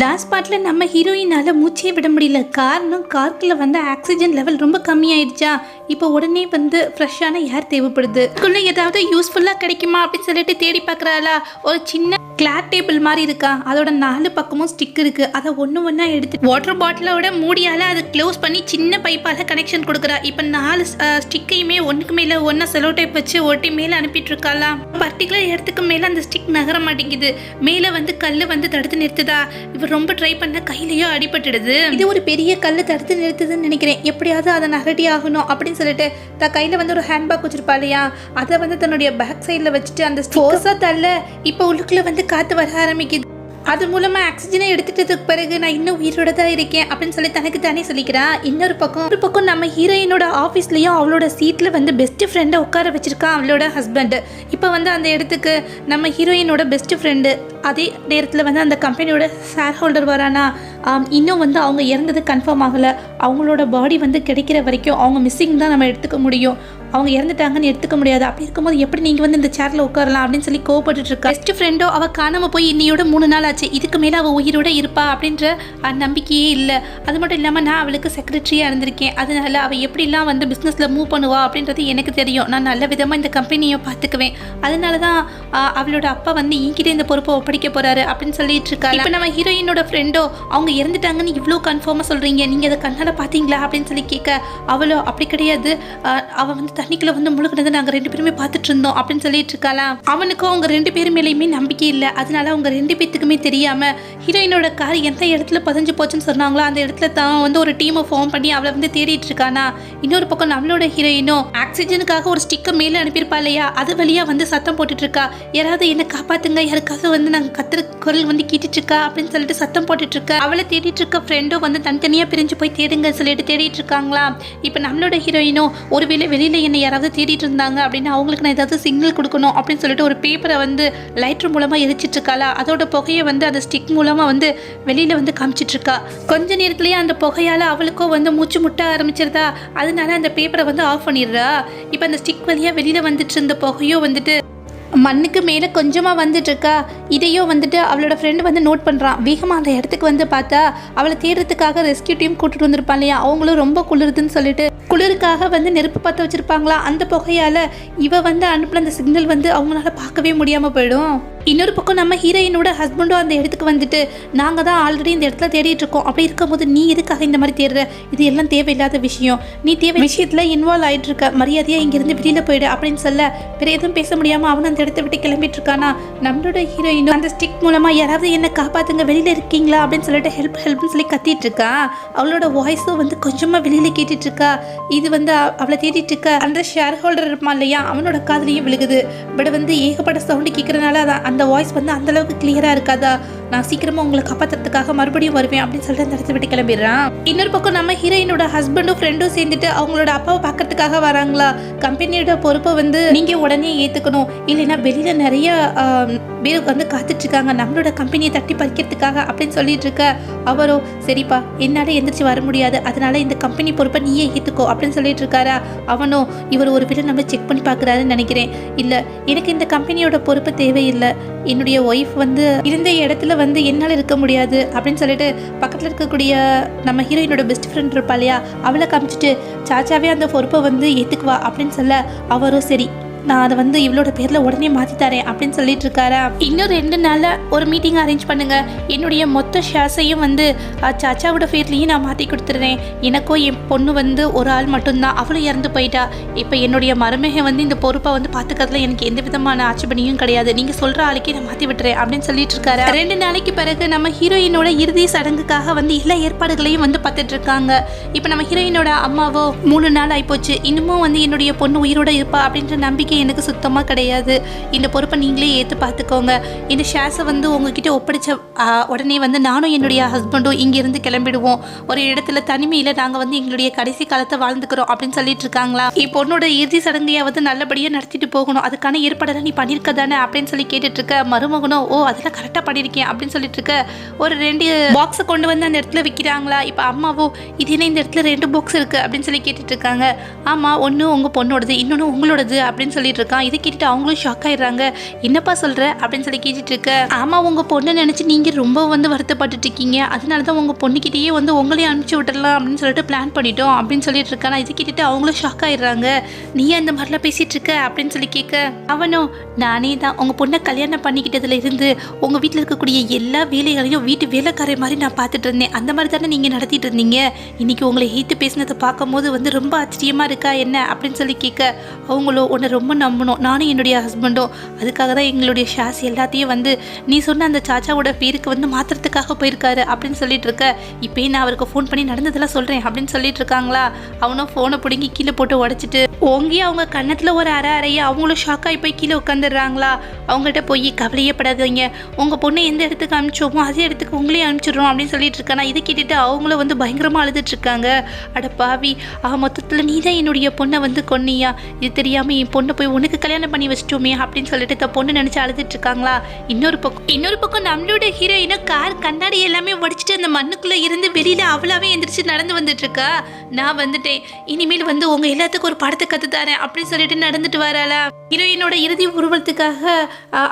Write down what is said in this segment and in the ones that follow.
Last பார்ட்டில் நம்ம ஹீரோயினால் மூச்சே விட முடியல. காரணம் கார்க்கில் வந்து ஆக்சிஜன் லெவல் ரொம்ப கம்மியாயிடுச்சா. இப்போ உடனே வந்து ஃப்ரெஷ்ஷான ஏர் தேவைப்படுது. இதுக்குள்ளே ஏதாவது யூஸ்ஃபுல்லாக கிடைக்குமா அப்படின்னு சொல்லிட்டு தேடி பார்க்குறாளா. ஒரு சின்ன கிளாத் டேபிள் மாதிரி இருக்கா. அதோட 4 பக்கமும் ஸ்டிக் இருக்குது. அதை ஒன்றா எடுத்து வாட்டர் பாட்டிலோட மூடியால் அதை க்ளோஸ் பண்ணி சின்ன பைப்பால் கனெக்ஷன் கொடுக்குறா. இப்போ 4 ஸ்டிக்கையுமே ஒன்றுக்கு மேலே ஒன்றா செலோ டைப் வச்சு ஒட்டி மேலே அனுப்பிட்டு இருக்காளா. பர்டிகுலர் இடத்துக்கு மேலே அந்த ஸ்டிக் நகர மாட்டேங்குது. மேலே வந்து கல் வந்து தடுத்து நிறுத்துதா. ரொம்ப ட்ரை பண்ண கையிலயோ அடிபட்டுடுது. இது ஒரு பெரிய கல்லு தடுத்து நிறுத்துதுன்னு நினைக்கிறேன். எப்படியாவது அதை நகட்டி ஆகணும் அப்படின்னு சொல்லிட்டு கையில வந்து ஒரு ஹேண்ட்பேக் வச்சிருப்பா இல்லையா, அதை வந்து தன்னுடைய பேக் சைட்ல வச்சுட்டு அந்த ஃபோர்ஸா தள்ள இப்போ உள்ளுக்குள்ள வந்து காத்து வர ஆரம்பிக்குது. அது மூலமா ஆக்சிஜனை எடுத்துட்டதுக்கு பிறகு நான் இன்னும் உயிரோட தான் இருக்கேன் அப்படின்னு சொல்லி தனக்கு தானே சொல்லிக்கிறா. இன்னொரு பக்கம் நம்ம ஹீரோயினோட ஆஃபீஸ்லயும் அவளோட சீட்ல வந்து பெஸ்ட் ஃப்ரெண்டை உட்கார வச்சிருக்கா அவளோட ஹஸ்பண்ட். இப்போ வந்து அந்த இடத்துக்கு நம்ம ஹீரோயினோட பெஸ்ட் ஃப்ரெண்டு, அதே நேரத்தில் வந்து அந்த கம்பெனியோட ஷேர் ஹோல்டர் வரானா. இன்னும் வந்து அவங்க இறந்தது கன்ஃபார்ம் ஆகலை. அவங்களோட பாடி வந்து கிடைக்கிற வரைக்கும் அவங்க மிஸ்ஸிங் தான் நம்ம எடுத்துக்க முடியும். அவங்க இறந்துட்டாங்கன்னு எடுத்துக்க முடியாது. அப்படி இருக்கும்போது எப்படி நீங்கள் வந்து இந்த சேரில் உட்காரலாம் அப்படின்னு சொல்லி கோவப்பட்டு இருக்கா. பெஸ்ட் ஃப்ரெண்டோ அவள் காணாமல் போய் இன்னையோட 3 நாள் ஆச்சு. இதுக்கு மேலே அவள் உயிரோட இருப்பா அப்படின்ற நம்பிக்கையே இல்லை. அது மட்டும் இல்லாமல் நான் அவளுக்கு செக்ரட்டரியாக இருந்திருக்கேன். அதனால அவள் எப்படிலாம் வந்து பிஸ்னஸில் மூவ் பண்ணுவா அப்படின்றது எனக்கு தெரியும். நான் நல்ல விதமாக இந்த கம்பெனியை பார்த்துக்குவேன். அதனால தான் அவளோட அப்பா வந்து என்கிட்ட இந்த பொறுப்பை ஒப்படைக்க போகிறாரு அப்படின்னு சொல்லிட்டு இருக்கா. இப்போ நம்ம ஹீரோயினோட ஃப்ரெண்டோ அவங்க இறந்துட்டாங்கன்னு இவ்வளோ கன்ஃபார்மாக சொல்கிறீங்க, நீங்கள் அதை கண்ணால் பார்த்தீங்களா அப்படின்னு சொல்லி கேட்க, அவளோ அப்படி கிடையாது, அவள் வந்து தண்ணிக்குள்ள வந்து முழுகினதை நாங்கள் 2 பேருமே பார்த்துட்டு இருந்தோம் அப்படின்னு சொல்லிட்டு இருக்காளாம். அவனுக்கும் அவங்க 2 பேர் மேலேயுமே நம்பிக்கை இல்லை. அதனால அவங்க 2 பேத்துக்குமே தெரியாம ஹீரோயினோட கார் எந்த இடத்துல பதிஞ்சு போச்சுன்னு சொன்னாங்களோ அந்த இடத்துல தான் வந்து ஒரு டீமை ஃபார்ம் பண்ணி அவளை வந்து தேடிட்டு இருக்கானா. இன்னொரு பக்கம் நம்மளோட ஹீரோயினும் ஆக்சிஜனுக்காக ஒரு ஸ்டிக்கை மேலே அனுப்பியிருப்பா இல்லையா, அது வழியா வந்து சத்தம் போட்டுட்டு இருக்கா. யாராவது என்ன காப்பாத்துங்க, யாருக்காக வந்து நாங்கள் கத்துற குரல் வந்து கேட்டுட்டு இருக்கா அப்படின்னு சொல்லிட்டு சத்தம் போட்டுட்டு இருக்கா. அவளை தேடிட்டு இருக்க ஃப்ரெண்டும் வந்து தனித்தனியாக பிரிஞ்சு போய் தேடுங்க சொல்லிட்டு தேடிட்டு இருக்காங்களா. இப்போ நம்மளோட ஹீரோயினும் ஒருவேளை வெளியில என்ன யாராவது தேடிட்டு இருந்தாங்க அப்படின்னா அவங்களுக்கு நான் ஏதாவது சிக்னல் கொடுக்கணும் அப்படின்னு சொல்லிட்டு ஒரு பேப்பரை வந்து லைட்டர் மூலமாக எரிச்சிட்டு இருக்காளா. அதோட புகையை வந்து அந்த ஸ்டிக் மூலமாக வந்து வெளியில் வந்து காமிச்சிட்டு இருக்கா. கொஞ்ச நேரத்துலேயே அந்த புகையால் அவளுக்கும் வந்து மூச்சு முட்ட ஆரம்பிச்சிருதா. அதனால அந்த பேப்பரை வந்து ஆஃப் பண்ணிடுறா. இப்போ அந்த ஸ்டிக் வழியாக வெளியில் வந்துட்டு இருந்த புகையோ வந்துட்டு மண்ணுக்கு மேலே கொஞ்சமாக வந்துட்டு இருக்கா. இதையோ வந்துட்டு அவளோட ஃப்ரெண்டு வந்து நோட் பண்ணுறான். வேகமாக அந்த இடத்துக்கு வந்து பார்த்தா அவளை தேடுறதுக்காக ரெஸ்கியூ டீம் கூட்டிட்டு வந்திருப்பான் இல்லையா, அவங்களும் ரொம்ப குளிருதுன்னு சொல்லிட்டு குளிருக்காக வந்து நெருப்பு பற்ற வச்சுருப்பாங்களா. அந்த புகையால் இவ வந்து அனுப்பின அந்த சிக்னல் வந்து அவங்களால பார்க்கவே முடியாமல் போயிடும். இன்னொரு பக்கம் நம்ம ஹீரோயினோட ஹஸ்பண்டும் அந்த இடத்துக்கு வந்துட்டு நாங்கள் தான் ஆல்ரெடி இந்த இடத்துல தேடிட்டு இருக்கோம். அப்படி இருக்கும்போது நீ எதுக்காக இந்த மாதிரி தேடுற, இது எல்லாம் தேவையில்லாத விஷயம், நீ தேவை விஷயத்தில் இன்வால்வ் ஆகிட்டு இருக்க, மரியாதையாக இங்கேருந்து வெளியில் போயிடு அப்படின்னு சொல்ல வேறு எதுவும் பேச முடியாமல் அவன் அந்த இடத்த விட்டு கிளம்பிட்டு இருக்கானா. நம்மளோட ஹீரோயினும் அந்த ஸ்டிக் மூலமாக யாராவது என்ன காப்பாற்றுங்க, வெளியில் இருக்கீங்களா அப்படின்னு சொல்லிட்டு ஹெல்ப்னு சொல்லி கத்திட்டு இருக்கா. அவளோட வாய்ஸும் வந்து கொஞ்சமாக வெளியில் கேட்டுட்டு இருக்கா. இது வந்து அவளை தேடிட்டு இருக்க அந்த ஷேர் ஹோல்டர் இருப்பான் இல்லையா, அவனோட காதலையும் விழுகுது. பட் வந்து ஏகப்பட்ட சவுண்டு கேட்கறதுனால அந்த வாய்ஸ் வந்து அந்த அளவுக்கு கிளியரா இருக்காதா. நான் சீக்கிரமா உங்களை காப்பாற்றுறதுக்காக மறுபடியும் வருவேன் அப்படின்னு சொல்லிட்டு அந்த இடத்த விட்டு கிளம்பிடுறான். இன்னொரு பக்கம் நம்ம ஹீரோயினோட ஹஸ்பண்டும் ஃப்ரெண்டும் சேர்ந்துட்டு அவங்களோட அப்பாவை பார்க்கறதுக்காக வராங்களா. கம்பெனியோட பொறுப்பை வந்து நீங்க உடனே ஏத்துக்கணும், இல்லைன்னா வெளியில நிறைய பேர் வந்து காத்துட்டு இருக்காங்க நம்மளோட கம்பெனியை தட்டி பறிக்கிறதுக்காக அப்படின்னு சொல்லிட்டு இருக்க. அவரோ சரிப்பா என்னால எந்திரிச்சு வர முடியாது, அதனால இந்த கம்பெனி பொறுப்பை நீயே ஏத்துக்கோ அப்படின்னு சொல்லிட்டு இருக்காரா. அவனோ இவர் ஒரு விட நம்ம செக் பண்ணி பார்க்குறாருன்னு நினைக்கிறேன். இல்லை எனக்கு இந்த கம்பெனியோட பொறுப்பு தேவையில்லை, என்னுடைய ஒய்ஃப் வந்து இருந்த இடத்துல வந்து என்னால் இருக்க முடியாது அப்படின்னு சொல்லிட்டு பக்கத்தில் இருக்கக்கூடிய நம்ம ஹீரோயினோட பெஸ்ட் ஃப்ரெண்ட் இருப்பா இல்லையா, அவளை காமிச்சிட்டு சாச்சாவே அந்த பொறுப்பை வந்து ஏற்றுக்குவா அப்படின்னு சொல்ல அவரும் சரி நான் அதை வந்து இவளோட பேரில் உடனே மாற்றி தரேன் அப்படின்னு சொல்லிட்டு இருக்காரா. இன்னும் 2 நாளில் ஒரு மீட்டிங் அரேஞ்ச் பண்ணுங்க, என்னுடைய மொத்த ஷேர்ஸையும் வந்து சாச்சாவோட பேர்லேயும் நான் மாற்றி கொடுத்துட்றேன். எனக்கும் என் பொண்ணு வந்து ஒரு ஆள் மட்டும்தான், அவளும் இறந்து போயிட்டா. இப்போ என்னுடைய மருமகன் வந்து இந்த பொறுப்பை வந்து பார்த்துக்கிறதுல எனக்கு எந்த விதமான ஆட்சேபனையும் கிடையாது, நீங்கள் சொல்கிற ஆளுக்கே நான் மாற்றி விட்டுறேன் அப்படின்னு சொல்லிட்டு இருக்காரு. 2 நாளைக்கு பிறகு நம்ம ஹீரோயினோட இறுதி சடங்குக்காக வந்து எல்லா ஏற்பாடுகளையும் வந்து பார்த்துட்டு இருக்காங்க. இப்போ நம்ம ஹீரோயினோட அம்மாவோ 3 நாள் ஆயிப்போச்சு, இன்னமும் வந்து என்னுடைய பொண்ணு உயிரோட இருப்பா அப்படின்ற நம்பிக்கை எனக்கு சுத்தமாக கிடையாது, இந்த பொறுப்பை நீங்களே ஏற்று பார்த்துக்கோங்க, இந்த ஷேர்ஸை வந்து உங்ககிட்ட ஒப்படைச்ச உடனே வந்து நானும் என்னுடைய ஹஸ்பண்டும் இங்கேருந்து கிளம்பிடுவோம், ஒரு இடத்துல தனிமையில் நாங்கள் வந்து எங்களுடைய கடைசி காலத்தை வாழ்ந்துக்கிறோம் அப்படின்னு சொல்லிட்டு இருக்காங்களா. என் பொண்ணோட இறுதி சடங்கையை வந்து நல்லபடியாக நடத்திட்டு போகணும், அதுக்கான ஏற்பாடெல்லாம் நீ பண்ணியிருக்க தானே அப்படின்னு சொல்லி கேட்டுட்டு இருக்க. மருமகனும் ஓ அதெல்லாம் கரெக்டாக பண்ணியிருக்கேன் அப்படின்னு சொல்லிட்டு இருக்க. ஒரு 2 பாக்ஸை கொண்டு வந்து அந்த இடத்துல விற்கிறாங்களா. இப்போ அம்மாவோ இது என்ன இந்த இடத்துல 2 பாக்ஸ் இருக்குது அப்படின்னு சொல்லி கேட்டுட்டு இருக்காங்க. ஆமாம், ஒன்று உங்கள் பொண்ணோடது இன்னொன்று உங்களோடது அப்படின்னு சொல்லிட்டு இருக்கான். இதை கேட்டுட்டு அவங்களும் ஷாக் ஆயிடுறாங்க. என்னப்பா சொல்ற அப்படின்னு சொல்லி கேட்டுட்டு இருக்க. ஆமா, உங்க பொண்ணை நினைச்சு நீங்க ரொம்ப வந்து வருத்தப்பட்டுட்டு இருக்கீங்க, அதனாலதான் உங்க பொண்ணுகிட்டயே வந்து உங்களையும் அனுப்பிச்சு விட்டுடலாம் அப்படின்னு சொல்லிட்டு பிளான் பண்ணிட்டோம் அப்படின்னு சொல்லிட்டு இருக்கான். இதை கேட்டுட்டு அவங்களும் ஷாக் ஆயிடுறாங்க. நீ அந்த மாதிரிலாம் பேசிட்டு இருக்க அப்படின்னு சொல்லி கேட்க, அவனும் நானே தான் உங்க பொண்ணை கல்யாணம் பண்ணிக்கிட்டதுல இருந்து உங்க வீட்டில் இருக்கக்கூடிய எல்லா வேலைகளையும் வீட்டு வேலைக்காரை மாதிரி நான் பார்த்துட்டு இருந்தேன். அந்த மாதிரி தானே நீங்க நடத்திட்டு இருந்தீங்க. இன்னைக்கு உங்களை ஏத்து பேசினதை பார்க்கும்போது வந்து ரொம்ப ஆச்சரியமா இருக்கா என்ன அப்படின்னு சொல்லி கேட்க, அவங்களும் உன்னை ரொம்ப நம்பணும், நானும் என்னுடைய ஹஸ்பண்டும். அதுக்காக தான் எங்களுடைய ஷேர்ஸ் எல்லாத்தையும் வந்து நீ சொன்ன அந்த சாச்சாவோட பேருக்கு வந்து மாத்திரத்துக்காக போயிருக்காரு அப்படின்னு சொல்லிட்டு இருக்க. இப்போயே நான் அவருக்கு ஃபோன் பண்ணி நடந்ததெல்லாம் சொல்கிறேன் அப்படின்னு சொல்லிட்டு இருக்காங்களா. அவனும் ஃபோனை பிடுங்கி கீழே போட்டு உடச்சிட்டு ஓங்கி அவங்க கன்னத்தில் ஒரு அரையா அவங்களும் ஷாக்காகி போய் கீழே உட்காந்துடுறாங்களா. அவங்கள்ட்ட போய் கவலையே படாதீங்க, உங்கள் பொண்ணை எந்த இடத்துக்கு அனுப்பிச்சோமோ அதே இடத்துக்கு உங்களையும் அனுப்பிச்சிடுறோம் அப்படின்னு சொல்லிட்டு இருக்கானா. இதை கேட்டுட்டு அவங்களும் வந்து பயங்கரமாக அழுதுட்டு இருக்காங்க. அட பாவி, மொத்தத்தில் நீ தான் என்னுடைய பொண்ணை வந்து கொன்னியா, இது தெரியாமல் என் பொண்ணை போய் உனக்கு கல்யாணம் பண்ணி வச்சிட்டோமே அப்படின்னு சொல்லிட்டு த பொண்ணு நினச்சி அழுதுட்டு இருக்காங்களா. இன்னொரு பக்கம் நம்மளோட ஹீரோயினும் கார் கண்ணாடி எல்லாமே உடைச்சிட்டு அந்த மண்ணுக்குள்ளே இருந்து வெளியில் அவளாவே எந்திரிச்சு நடந்து வந்துட்டு இருக்கா. நான் வந்துட்டேன், இனிமேல் வந்து உங்கள் எல்லாத்துக்கும் ஒரு படத்தை கற்று தரேன் அப்படின்னு சொல்லிட்டு நடந்துட்டு வராளா. ஹீரோயினோட இறுதி உருவத்துக்காக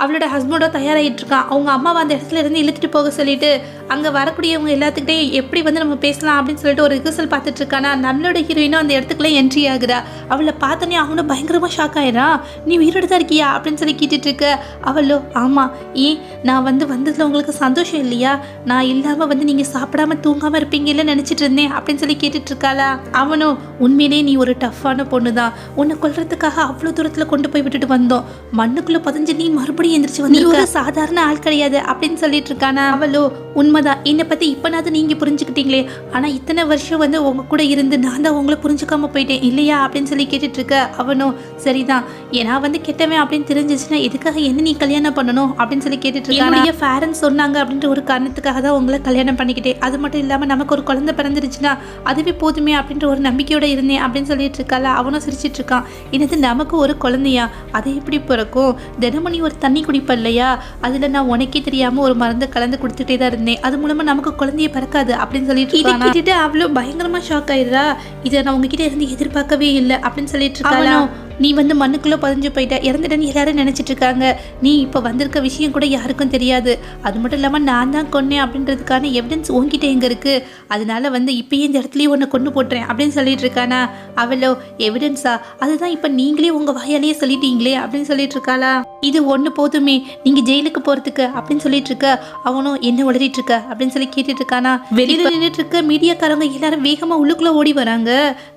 அவளோட ஹஸ்பண்டோ தயாராகிட்டு இருக்கான். அவங்க அம்மாவை அந்த இடத்துல இருந்து இழுத்துட்டு போக சொல்லிட்டு அங்கே வரக்கூடியவங்க எல்லாத்துக்கிட்டே எப்படி வந்து நம்ம பேசலாம் அப்படின்னு சொல்லிட்டு ஒரு ரிஹர்சல் பார்த்துட்டு இருக்கானா. நம்மளோட ஹீரோயினும் அந்த இடத்துக்குள்ளே என்ட்ரி ஆகுறா. அவளை பார்த்தோன்னே அவனும் பயங்கரமாக ஷாக் ஆயிடுறான். நீ உயிரோடு தான் இருக்கியா அப்படின்னு சொல்லி கேட்டுட்டு இருக்க. அவளோ ஆமாம், ஏன் நான் வந்ததில் உங்களுக்கு சந்தோஷம் இல்லையா, நான் இல்லாமல் வந்து நீங்கள் சாப்பிடாம தூங்காமல் இருப்பீங்கன்னு நினச்சிட்டு இருந்தேன் அப்படின்னு சொல்லி கேட்டுட்டு இருக்காளா. அவனும் உண்மையிலே நீ ஒரு டஃப்பான பொண்ணு தான், உன்னை கொல்றதுக்காக அவ்வளோ தூரத்தில் கொண்டு போய் விட்டுட்டு வந்தோம், மண்ணுக்குள்ளே பதிஞ்சு நீ மறுபடியும் எந்திரிச்சு வந்து ஒரு சாதாரண ஆள் கிடையாது அப்படின்னு சொல்லிட்டு இருக்கானா. அவளோ உண்மைதான், என்னை பற்றி இப்போனாவது நீங்கள் புரிஞ்சுக்கிட்டீங்களே, ஆனால் இத்தனை வருஷம் வந்து உங்க கூட இருந்து நான் தான் உங்களை புரிஞ்சுக்காம போயிட்டேன் இல்லையா அப்படின்னு சொல்லி கேட்டுட்டு இருக்க. அவனும் சரிதான், ஏன்னா வந்து கெட்டவன் அப்படின்னு தெரிஞ்சிச்சுன்னா எதுக்காக என்ன நீ கல்யாணம் பண்ணணும் அப்படின்னு சொல்லி கேட்டுட்டு இருக்காங்க. பேரண்ட்ஸ் சொன்னாங்க அப்படின்ற ஒரு காரணத்துக்காக தான் உங்களை கல்யாணம் பண்ணிக்கிட்டேன், அது மட்டும் இல்லாமல் நமக்கு ஒரு குழந்தை பிறந்துருச்சுன்னா அதுவே போதுமே அப்படின்ற ஒரு நம்பிக்கையோட இருந்தேன் அப்படின்னு சொல்லிட்டு இருக்கால. அவனும் சிரிச்சிட்டு இருக்கான். என்னது நமக்கு ஒரு குழந்தையா, அது எப்படி பிறக்கும், தினமும் நீ ஒரு தண்ணி குடிப்ப இல்லையா, அதில் நான் உனக்கே தெரியாமல் ஒரு மருந்து கலந்து கொடுத்துட்டே தான் இருந்தேன், அது மூலமாக நமக்கு குழந்தைய பிறக்காது அப்படின்னு சொல்லிட்டு கேட்டுட்டு அவ்வளோ பயங்கரமாக ஷாக் ஆயிடுறா. இதை நான் உங்ககிட்ட இருந்து எதிர்பார்க்கவே இல்லை அப்படின்னு சொல்லிட்டு இருக்காளா. நீ வந்து மண்ணுக்குள்ளே பதிஞ்சு போயிட்ட, இறந்துட்டேன்னு எல்லாரும் நினச்சிட்டு இருக்காங்க, நீ இப்போ வந்திருக்க விஷயம் கூட யாருக்கும் தெரியாது, அது மட்டும் இல்லாமல் நான் தான் கொன்னேன் அப்படின்றதுக்கான எவிடன்ஸ் உங்ககிட்ட எங்கே இருக்குது, அதனால வந்து இப்போயே இந்த இடத்துலையே ஒன்று கொண்டு போட்டுறேன் அப்படின்னு சொல்லிட்டு இருக்கானா. அவளோ எவிடன்ஸா, அதுதான் இப்போ நீங்களே உங்கள் வாயாலேயே சொல்லிட்டீங்களே அப்படின்னு சொல்லிட்டு இருக்காளா. இது ஒன்று போதுமே நீங்கள் ஜெயிலுக்கு போகிறதுக்கு அப்படின்னு சொல்லிட்டு இருக்க. அவனும் என்ன உளறிட்டு இருக்க அப்படின்னு சொல்லி கேட்டுட்டு இருக்கானா. வெளியில் நின்றுட்டு இருக்க மீடியாக்காரங்க எல்லாரும் வேகமாக உள்ளுக்குள்ளே ஓடி வராங்க.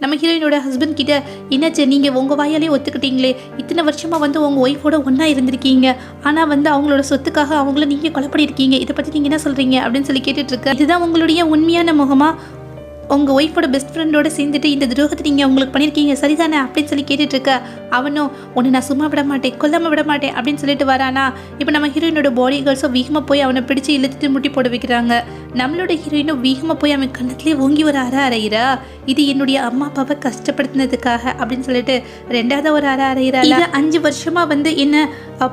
நம்ம ஹீரோயினோட ஹஸ்பண்ட் கிட்ட, என்னாச்சு நீங்கள் உங்கள் வாயாலே ஒத்துக்கிட்டீங்களே, இத்தனை வருஷமா வந்து உங்க ஒய்ஃபோட ஒன்னா இருந்திருக்கீங்க, ஆனா வந்து அவங்களோட சொத்துக்காக அவங்கள நீங்க கொலை பண்ணிருக்கீங்க, இதை பத்தி நீங்க என்ன சொல்றீங்க அப்படின்னு சொல்லி கேட்டுட்டு இருக்க. இதுதான் உங்களுடைய உண்மையான முகமா, உங்கள் ஒய்ஃபோட பெஸ்ட் ஃப்ரெண்டோட சேர்ந்துட்டு இந்த துரோகத்தை நீங்கள் உங்களுக்கு பண்ணியிருக்கீங்க சரிதானே அப்படின்னு சொல்லி கேட்டுட்டு இருக்க. அவனும் உன்னை நான் சும்மா விட மாட்டேன், கொல்லாமல் விட மாட்டேன் அப்படின்னு சொல்லிட்டு வரானா. இப்போ நம்ம ஹீரோயினோட பாடி கேர்ள்ஸும் வீகமாக போய் அவனை பிடிச்சி இழுத்துட்டு முட்டி போட வைக்கிறாங்க. நம்மளோட ஹீரோயினும் வீகமாக போய் அவன் கண்ணத்துலேயே ஓங்கி ஒரு அறையிறா. இது என்னுடைய அம்மா அப்பாவை கஷ்டப்படுத்தினதுக்காக அப்படின்னு சொல்லிட்டு ரெண்டாவது ஒரு அறையிறா. இது 5 வருஷமா வந்து என்ன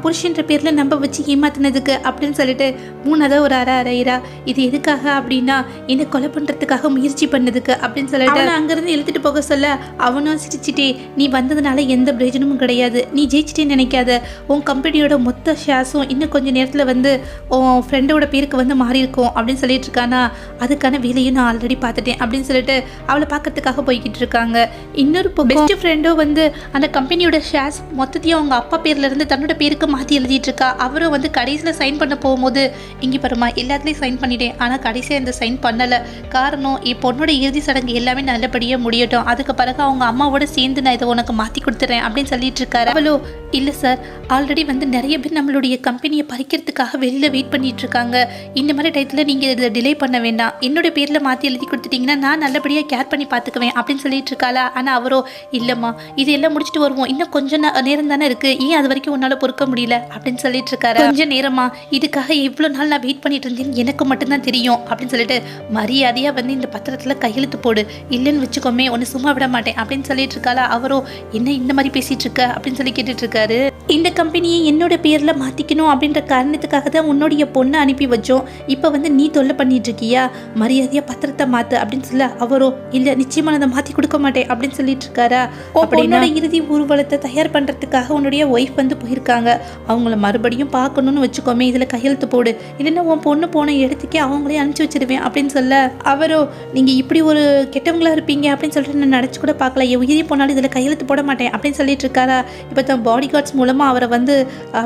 புருஷன்ற பேரில் நம்ப வச்சு ஏமாத்தினதுக்கு அப்படின்னு சொல்லிட்டு 3வது ஒரு அறையிறா. இது எதுக்காக அப்படின்னா என்னை கொலை பண்ணுறதுக்காக முயற்சி பண்ணதுக்கு அப்படின்னு சொல்லிட்டு அங்கேருந்து இழுத்துட்டு போக சொல்ல. அவனும் சிரிச்சிட்டே, நீ வந்ததுனால எந்த பிரயோஜனமும் கிடையாது, நீ ஜெயிச்சிட்டே நினைக்காத, உன் கம்பெனியோட மொத்த ஷேர்ஸும் இன்னும் கொஞ்சம் நேரத்தில் வந்து உன் ஃப்ரெண்டோட பேருக்கு வந்து மாறி இருக்கும் அப்படின்னு சொல்லிட்டு இருக்கானா. அதுக்கான வேலையும் நான் ஆல்ரெடி பார்த்துட்டேன் அப்படின்னு சொல்லிட்டு அவளை பார்க்கறதுக்காக போய்கிட்டு இருக்காங்க. இன்னொரு பெஸ்ட் ஃப்ரெண்டோ வந்து அந்த கம்பெனியோட ஷேர்ஸ் மொத்தத்தையும் அவங்க அப்பா பேர்ல இருந்து தன்னோட பேருக்கு மாற்றி எழுதிட்டு இருக்கா. அவரும் வந்து கடைசியில் சைன் பண்ண போகும்போது, இங்கே பாருமா எல்லாத்துலேயும் சைன் பண்ணிட்டேன், ஆனால் கடைசியாக இந்த சைன் பண்ணலை, காரணம் என் பொண்ணோட இறுதி சடங்கு எல்லாமே நல்லபடியாக முடியட்டும், அதுக்கு பிறகு அவங்க அம்மாவோட சேர்ந்து நான் இதை உனக்கு மாற்றி கொடுத்துறேன் அப்படின்னு சொல்லிட்டு இருக்காரு. அவளோ இல்லை சார், ஆல்ரெடி வந்து நிறைய பேர் நம்மளுடைய கம்பெனியை பறிக்கிறதுக்காக வெளியில் வெயிட் பண்ணிட்டு இருக்காங்க, இந்த மாதிரி டயத்தில் நீங்கள் இதை டிலே பண்ண வேண்டாம், என்னோட பேரில் மாற்றி எழுதி கொடுத்துட்டீங்கன்னா நான் நல்லபடியாக கேர் பண்ணி பார்த்துக்குவேன் அப்படின்னு சொல்லிட்டு இருக்காளா. ஆனால் அவரோ இல்லைம்மா, இது எல்லாம் முடிச்சுட்டு வருவோம், இன்னும் கொஞ்சம் நேரம் தானே இருக்குது, ஏன் அது வரைக்கும் உன்னால் பொறுக்க முடியல அப்படின்னு சொல்லிட்டு இருக்காரு. கொஞ்சம் நேரமா, இதுக்காக இவ்வளோ நாள் நான் வெயிட் பண்ணிட்டு இருந்தேன்னு எனக்கு மட்டும்தான் தெரியும் அப்படின்னு சொல்லிட்டு மரியாதையாக வந்து இந்த பத்திரத்தில் கையெழுத்து போடு, இல்லைன்னு வச்சுக்கோமே உன்னை சும்மா விட மாட்டேன் அப்படின்னு சொல்லிட்டு இருக்காளா. அவரோ என்ன இந்த மாதிரி பேசிட்டு இருக்க அப்படின்னு சொல்லி கேட்டுட்டு இருக்காரு. இருக்காரு. இந்த கம்பெனியை என்னோட பேர்ல மாத்திக்கணும் அப்படின்ற காரணத்துக்காக தான் உன்னுடைய பொண்ணை அனுப்பி வச்சோம். இப்போ வந்து நீ தொல்லை பண்ணிட்டு இருக்கியா, மரியாதையா பத்திரத்தை மாத்து அப்படின்னு சொல்ல அவரோ இல்ல நிச்சயமா நான் அதை மாத்தி கொடுக்க மாட்டேன் அப்படின்னு சொல்லிட்டு இருக்காரா. அப்படின்னோட இறுதி ஊர்வலத்தை தயார் பண்றதுக்காக உன்னுடைய ஒய்ஃப் வந்து போயிருக்காங்க. அவங்கள மறுபடியும் பார்க்கணும்னு வச்சுக்கோமே, இதுல கையெழுத்து போடு, இல்லைன்னா உன் பொண்ணு போன இடத்துக்கே அவங்களே அனுப்பிச்சு வச்சிருவேன் அப்படின்னு சொல்ல அவரோ நீங்க இப்படி ஒரு கெட்டவங்களா இருப்பீங்க அப்படின்னு சொல்லிட்டு நான் நினைச்சு கூட பார்க்கல, என் உயிரி போனாலும் இதுல கையெழுத்து போட மாட்டேன் அப்படின்னு சொல்லிட்டு இருக்காரா. இப்போ தான் பாடி கார்ட்ஸ் மூலமா அவரை வந்து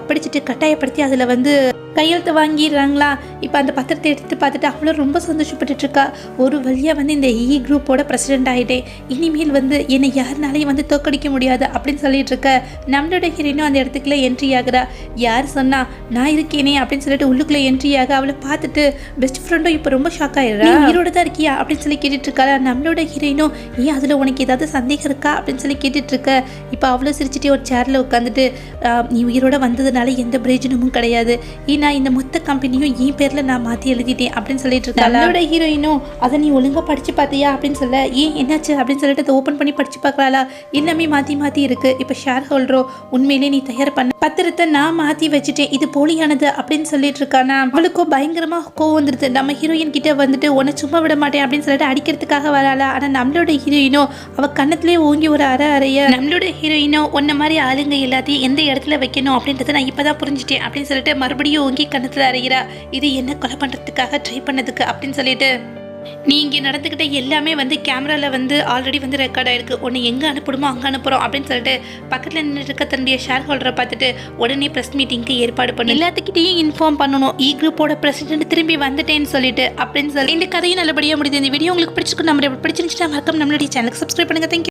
பிடிச்சிட்டு கட்டாயப்படுத்தி அதுல வந்து கையெழுத்து வாங்கிடுறாங்களா. இப்போ அந்த பத்திரத்தை எடுத்துட்டு பார்த்துட்டு அவ்வளோ ரொம்ப சந்தோஷப்பட்டுட்டு இருக்கா. ஒரு வழியாக வந்து இந்த குரூப்போட பிரசிடென்ட் ஆகிட்டேன், இனிமேல் வந்து என்னை யாருனாலையும் வந்து தோக்கடிக்க முடியாது அப்படின்னு சொல்லிட்டு இருக்க நம்மளோட ஹீரோயினும் அந்த இடத்துக்குள்ள என்ட்ரி ஆகுறா. யார் சொன்னா நான் இருக்கேனே அப்படின்னு சொல்லிட்டு உள்ளுக்குள்ளே என்ட்ரி ஆக அவளை பார்த்துட்டு பெஸ்ட் ஃப்ரெண்டும் இப்போ ரொம்ப ஷாக் ஆயிடுறா. உயிரோட தான் இருக்கியா அப்படின்னு சொல்லி கேட்டுட்டு இருக்கா. நம்மளோட ஹீரோயினும் ஏன் அதில் உனக்கு ஏதாவது சந்தேகம் இருக்கா அப்படின்னு சொல்லி கேட்டுட்டு இருக்க. இப்போ அவ்வளோ சிரிச்சுட்டே ஒரு சேரில் உட்காந்துட்டு நீ உயிரோட வந்ததுனால எந்த பிரயோஜனமும் கிடையாது, நான் இந்த மொத்த கம்பெனியும் என் பேர்ல நான் மாத்தி எழுதிட்டேன் அப்படின்னு சொல்லிட்டு இருக்கா. நம்மளோட ஹீரோயினும் அதை நீ ஒழுங்கா படிச்சு பார்த்தியா அப்படின்னு சொல்ல ஏன் என்னாச்சு அப்படின்னு சொல்லிட்டு அதை ஓப்பன் பண்ணி படிச்சு பார்க்கலாம்ல. எல்லாமே மாத்தி இருக்கு. இப்போ ஷேர் ஹோல்டரோ உண்மையிலே நீ தயார் பண்ண பத்திரத்தை நான் மாத்தி வச்சுட்டேன், இது போலியானது அப்படின்னு சொல்லிட்டு இருக்கானா. அவளுக்கோ பயங்கரமா கோவம் வந்துருது. நம்ம ஹீரோயின் கிட்ட வந்துட்டு உன்னை சும்மா விட மாட்டேன் அப்படின்னு சொல்லிட்டு அடிக்கிறதுக்காக வராளா. ஆனா நம்மளோட ஹீரோயினோ அவ கண்ணத்திலேயே ஓங்கி ஒரு அறைய நம்மளோட ஹீரோயினோ உன்ன மாதிரி ஆளுங்க எல்லாத்தையும் எந்த இடத்துல வைக்கணும் அப்படின்றத நான் இப்பதான் புரிஞ்சுட்டேன் அப்படின்னு சொல்லிட்டு மறுபடியும் ஓங்கி கண்ணத்துல அறைகிறா. இது என்ன கொலை பண்றதுக்காக ட்ரை பண்ணதுக்கு அப்படின்னு சொல்லிட்டு நீ இங்கே நடந்துக்கிட்ட எல்லாமே வந்து கேமராவில் வந்து ஆல்ரெடி வந்து ரெக்கார்ட் ஆயிருக்கு, உன்னை எங்கே அனுப்பணுமோ அங்கே அனுப்புகிறோம் அப்படின்னு சொல்லிட்டு பக்கத்தில் நின்று இருக்க தன்னுடைய ஷேர் ஹோல்டரை பார்த்துட்டு உடனே ப்ரெஸ் மீட்டிங்க்கு ஏற்பாடு பண்ணி எல்லாத்துக்கிட்டையும் இன்ஃபார்ம் பண்ணணும் குரூப்போட பிரசிடென்ட் திரும்பி வந்துட்டேன்னு சொல்லிட்டு அப்படின்னு சொல்லி இந்த கதையும் நல்லபடியாக முடியுது. இந்த வீடியோ உங்களுக்கு பிடிச்சிருக்கு, நம்ம பிடிச்சிருந்துச்சுன்னா மறக்காம நம்மளுடைய சேனலுக்கு சப்ஸ்கிரைப் பண்ணுங்க. தேங்க்யூ.